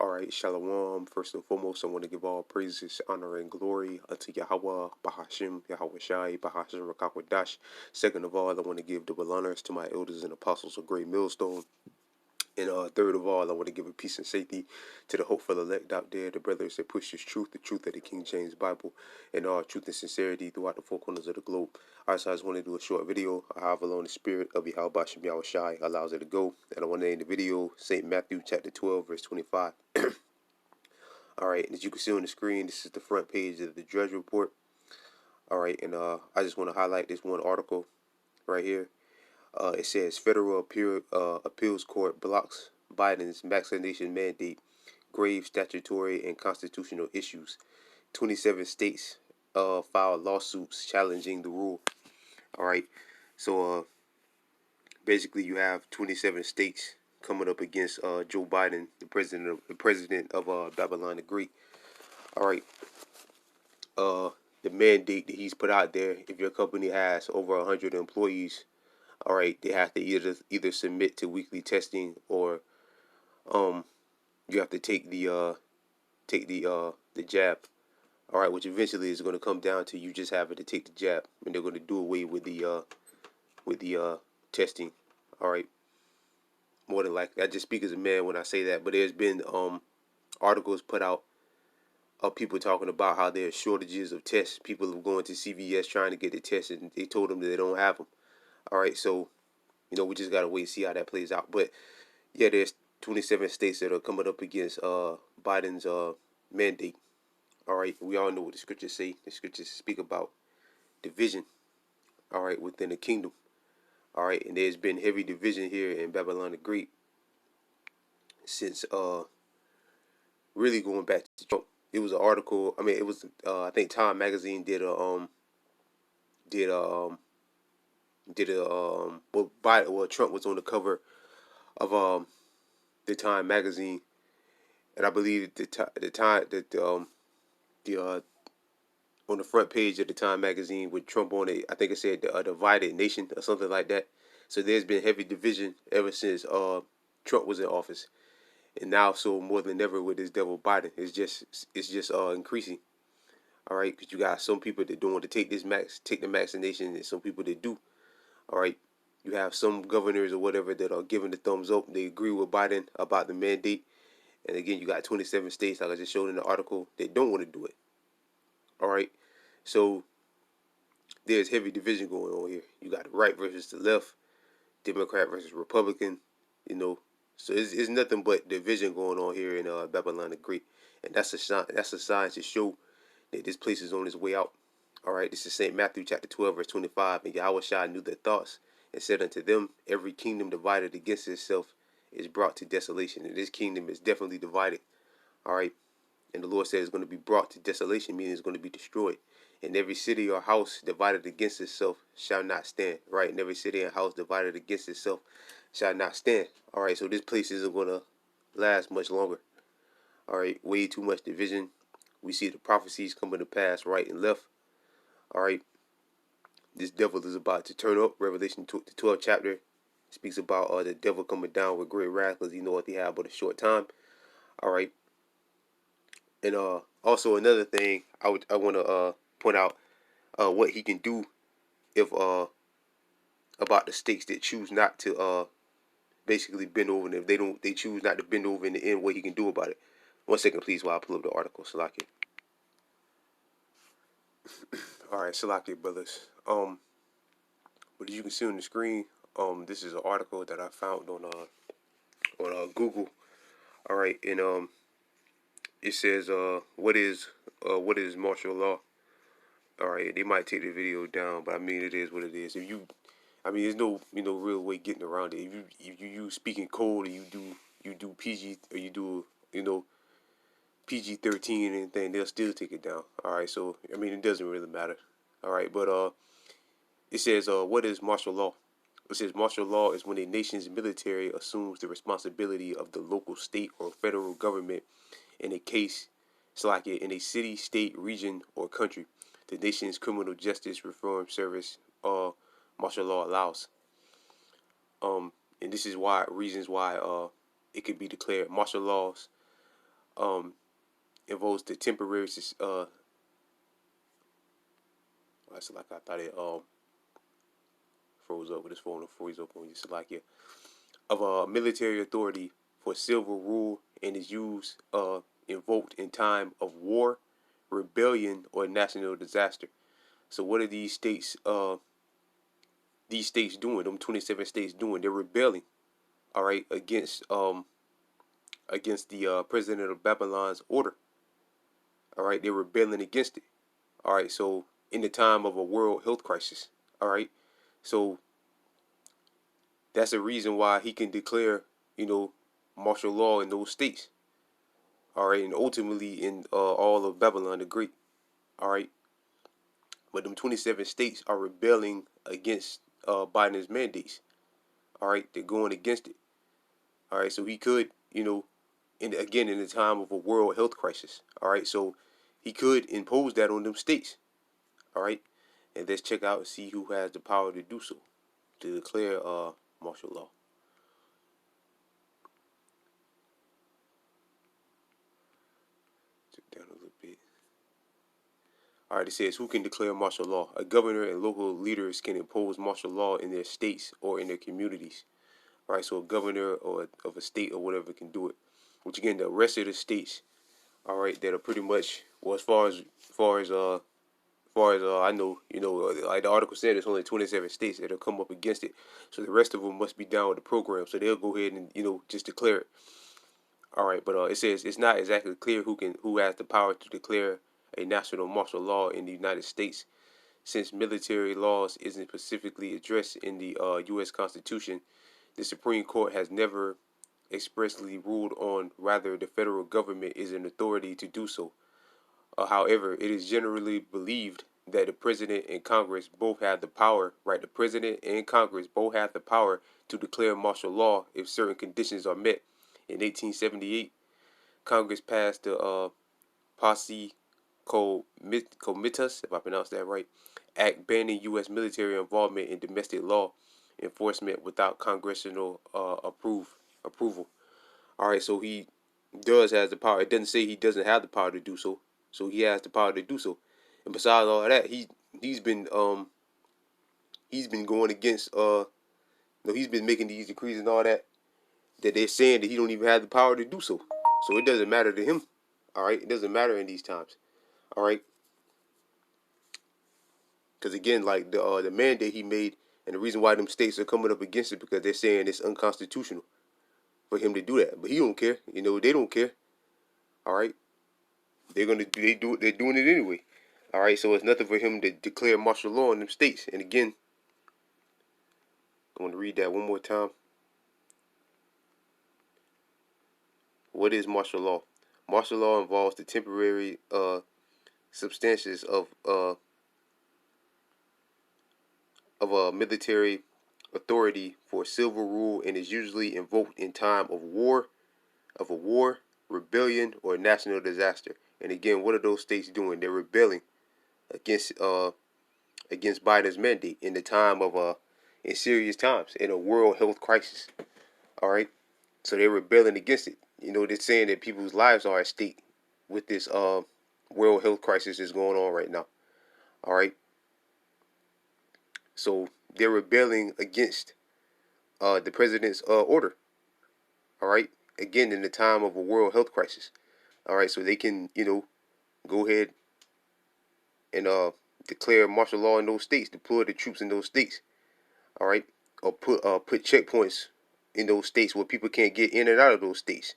All right, Shalom. First and foremost, I want to give all praises, honor, and glory unto Yahweh, Bahashim, Yahweh Shai, Bahashim, Rakakwadash. Second of all, I want to give double honors to my elders and apostles of Great Millstone. And third of all, I want to give a peace and safety to the hopeful elect out there, the brothers that push this truth, the truth of the King James Bible, and all truth and sincerity throughout the four corners of the globe. All right, so I just want to do a short video, however long the spirit of Yahweh Bashim Yahweh Shai allows it to go. And I want to name the video St. Matthew chapter 12, verse 25. All right, as you can see on the screen, this is the front page of the Drudge Report. All right, and I just want to highlight this one article right here. It says Federal Appeals Court blocks Biden's vaccination mandate, grave statutory and constitutional issues. 27 states filed lawsuits challenging the rule. All right, so basically you have 27 states coming up against Joe Biden, the president of Babylon the Great. All right, the mandate that he's put out there, if your company has over 100 employees, all right, they have to either submit to weekly testing or you have to take the jab. All right, which eventually is going to come down to you just having to take the jab, and they're going to do away with the testing. All right, more than likely, I just speak as a man when I say that. But there's been articles put out of people talking about how there's shortages of tests. People are going to CVS trying to get the tests, and they told them that they don't have them. All right, so we just gotta wait and see how that plays out. But yeah, there's 27 states that are coming up against Biden's mandate. All right, we all know what the scriptures say. The scriptures speak about division. All right, within the kingdom. All right, and there's been heavy division here in Babylon the Great since really going back to Trump. It was an article. I mean, it was I think Time Magazine did a Trump was on the cover of the Time Magazine, and I believe the time that on the front page of the Time Magazine with Trump on it, I think it said a divided nation or something like that. So there's been heavy division ever since Trump was in office, and now so more than ever with this devil Biden, it's just increasing. All right, because you got some people that don't want to take the vaccination, and some people that do. All right, you have some governors or whatever that are giving the thumbs up. They agree with Biden about the mandate, and again, you got 27 states, like I just showed in the article, that don't want to do it. All right, so there's heavy division going on here. You got the right versus the left, Democrat versus Republican. So it's nothing but division going on here in Babylon the Great, and that's a sign. That's a sign to show that this place is on its way out. All right, this is St. Matthew chapter 12, verse 25. And Yahweh Shai knew their thoughts and said unto them, every kingdom divided against itself is brought to desolation. And this kingdom is definitely divided. All right, and the Lord said it's going to be brought to desolation, meaning it's going to be destroyed. And every city or house divided against itself shall not stand. Right, and every city and house divided against itself shall not stand. All right, so this place isn't going to last much longer. All right, way too much division. We see the prophecies coming to pass right and left. All right, this devil is about to turn up. Revelation 12 chapter speaks about the devil coming down with great wrath because he knoweth he have but a short time. All right, and also another thing I want to point out what he can do if about the states that choose not to basically bend over, and if they choose not to bend over in the end, what he can do about it. 1 second, please, while I pull up the article. Salaki. All right, Salaki brothers. But as you can see on the screen, this is an article that I found on Google. All right, and it says what is martial law. All right, they might take the video down, but I mean it is what it is. There's no real way getting around it. If you use speaking code, or you do PG, or you do PG-13 and anything, they'll still take it down. All right, so it doesn't really matter. All right, but it says what is martial law? It says martial law is when a nation's military assumes the responsibility of the local, state, or federal government in a case, it's like in a city, state, region, or country. The nation's criminal justice reform service, martial law allows. And this is reasons why it could be declared martial laws um, involves the temporary that's like I thought it froze up with his phone or freeze up on you. So like, yeah, of military authority for civil rule and is used invoked in time of war, rebellion, or national disaster. So what are these states doing? Them 27 states doing? They're rebelling, all right, against the president of Babylon's order. All right, they're rebelling against it. All right, so in the time of a world health crisis. All right, so that's a reason why he can declare, martial law in those states. All right, and ultimately in all of Babylon the Great. All right, but them 27 states are rebelling against Biden's mandates. All right, they're going against it. All right, so he could, in the time of a world health crisis. All right, so he could impose that on them states. All right, and let's check out and see who has the power to do so, to declare martial law. Check down a little bit. All right, it says who can declare martial law? A governor and local leaders can impose martial law in their states or in their communities. All right, so a governor or of a state or whatever can do it. Which again, the rest of the states, all right, that are pretty much well as far as I know, like the article said, it's only 27 states that have come up against it. So the rest of them must be down with the program. So they'll go ahead and just declare it. All right, but it says it's not exactly clear who has the power to declare a national martial law in the United States, since military laws isn't specifically addressed in the U.S. Constitution. The Supreme Court has never expressly ruled on whether the federal government is an authority to do so. However, it is generally believed that the president and Congress both have the power, right? The president and Congress both have the power to declare martial law if certain conditions are met. In 1878, Congress passed the Posse Comitas, if I pronounced that right, act banning U.S. military involvement in domestic law enforcement without congressional approval. All right, so he does has the power. It doesn't say he doesn't have the power to do so. So he has the power to do so. And besides all of that, he's been going against he's been making these decrees and all that they're saying that he don't even have the power to do so. So it doesn't matter to him. All right, it doesn't matter in these times. All right, because again, like the mandate he made, and the reason why them states are coming up against it because they're saying it's unconstitutional for him to do that. But he don't care. They don't care. All right, they're doing it anyway. All right, so it's nothing for him to declare martial law in them states. And again, I want to read that one more time. What is martial law? Martial law involves the temporary substances of a military authority for civil rule and is usually invoked in time of a war, rebellion, or national disaster. And again, what are those states doing? They're rebelling against against Biden's mandate in the time of in serious times in a world health crisis. All right, so they're rebelling against it. They're saying that people's lives are at stake with this world health crisis that's going on right now. All right, so they're rebelling against the president's order. All right, again in the time of a world health crisis. All right, so they can go ahead and declare martial law in those states, deploy the troops in those states. All right, or put checkpoints in those states where people can't get in and out of those states.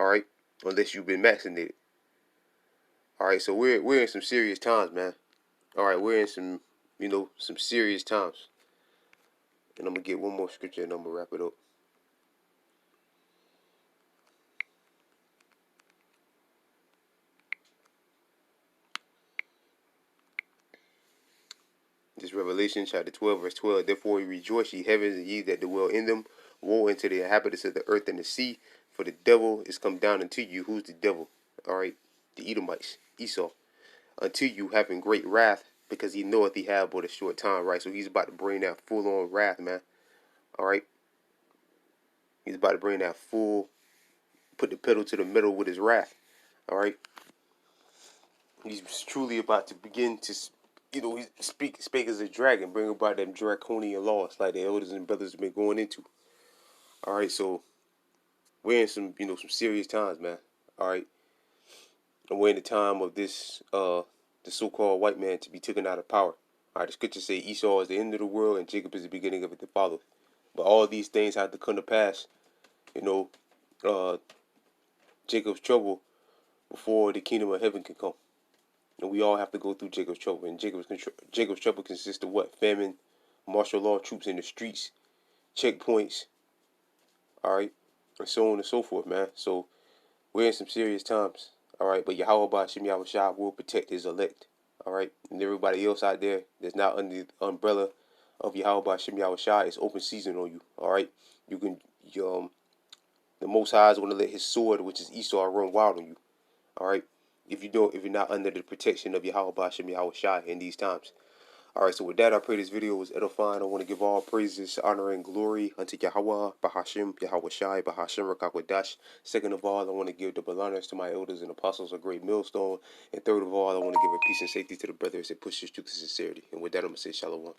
All right, unless you've been vaccinated. All right, so we're in some serious times, man. All right, we're in some serious times. And I'm gonna get one more scripture and I'm gonna wrap it up. This Revelation chapter 12, verse 12. Therefore rejoice, ye heavens, and ye that dwell in them. Woe unto the inhabitants of the earth and the sea, for the devil is come down unto you. Who's the devil? All right, the Edomites, Esau, unto you having great wrath, because he knoweth he have but a short time. Right, so he's about to bring that full on wrath, man. All right, he's about to bring that full put the pedal to the metal with his wrath. All right, he's truly about to begin to, he speak as a dragon, bring about them draconian laws like the elders and brothers have been going into. All right, so we're in some, some serious times, man. All right, and we're in the time of the so-called white man to be taken out of power. All right, the scriptures say Esau is the end of the world and Jacob is the beginning of it to follow. But all these things have to come to pass, you know, uh, Jacob's trouble before the kingdom of heaven can come. And we all have to go through Jacob's trouble. And Jacob's trouble consists of what? Famine, martial law troops in the streets, checkpoints, all right, and so on and so forth, man. So we're in some serious times, all right. But Yahweh Ba'Shem Yahweh Shah will protect his elect, all right. And everybody else out there that's not under the umbrella of Yahweh Ba'Shem Yahweh Shah is open season on you, all right. You can, the Most High is going to let his sword, which is Esau, run wild on you, all right. If you're not under the protection of Yahweh Ba'Shem Yahweh Shah in these times. All right, so with that, I pray this video was edifying. I want to give all praises, honor, and glory unto Yahweh, Bahashim, Yahweh Shai, Bahashim, Rakakwadash. Second of all, I want to give double honors to my elders and apostles, a great millstone. And third of all, I want to give a peace and safety to the brothers that push this truth to sincerity. And with that, I'm going to say shalom.